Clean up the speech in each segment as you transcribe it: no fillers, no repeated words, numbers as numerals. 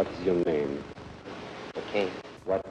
What is your name? McCain. What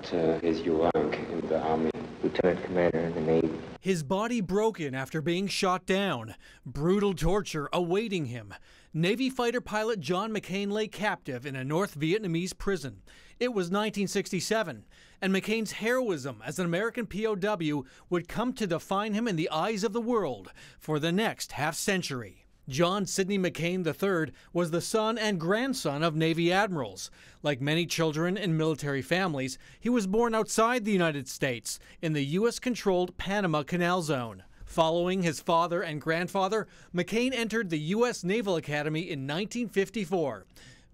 is your rank in the Army? Lieutenant Commander in the Navy. His body broken after being shot down. Brutal torture awaiting him. Navy fighter pilot John McCain lay captive in a North Vietnamese prison. It was 1967, and McCain's heroism as an American POW would come to define him in the eyes of the world for the next half-century. John Sidney McCain III was the son and grandson of Navy admirals. Like many children in military families, he was born outside the United States in the U.S.-controlled Panama Canal Zone. Following his father and grandfather, McCain entered the U.S. Naval Academy in 1954.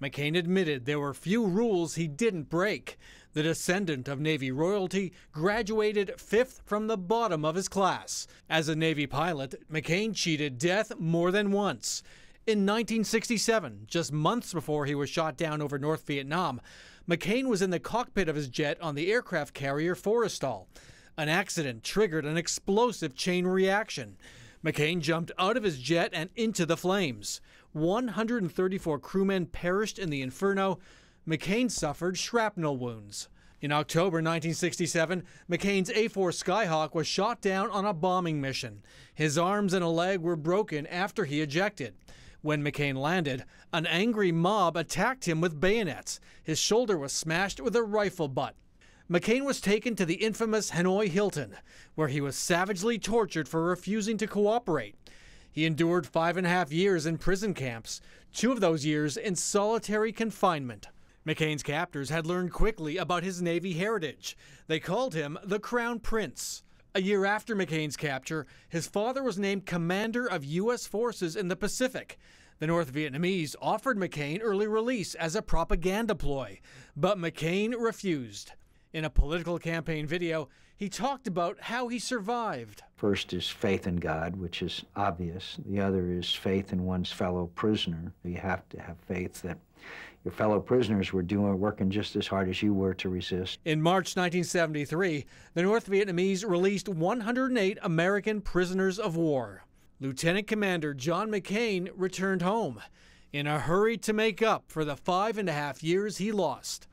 McCain admitted there were few rules he didn't break. The descendant of Navy royalty graduated 5th from the bottom of his class. As a Navy pilot, McCain cheated death more than once. In 1967, just months before he was shot down over North Vietnam, McCain was in the cockpit of his jet on the aircraft carrier Forrestal. An accident triggered an explosive chain reaction. McCain jumped out of his jet and into the flames. 134 crewmen perished in the inferno. McCain suffered shrapnel wounds. In October 1967, McCain's A-4 Skyhawk was shot down on a bombing mission. His arms and a leg were broken after he ejected. When McCain landed, an angry mob attacked him with bayonets. His shoulder was smashed with a rifle butt. McCain was taken to the infamous Hanoi Hilton, where he was savagely tortured for refusing to cooperate. He endured 5.5 years in prison camps, 2 of those years in solitary confinement. McCain's captors had learned quickly about his Navy heritage. They called him the Crown Prince. A year after McCain's capture, his father was named commander of U.S. forces in the Pacific. The North Vietnamese offered McCain early release as a propaganda ploy, but McCain refused. In a political campaign video, he talked about how he survived. First is faith in God, which is obvious. The other is faith in one's fellow prisoner. You have to have faith that your fellow prisoners were working just as hard as you were to resist. In March 1973, the North Vietnamese released 108 American prisoners of war. Lieutenant Commander John McCain returned home in a hurry to make up for the 5.5 years he lost.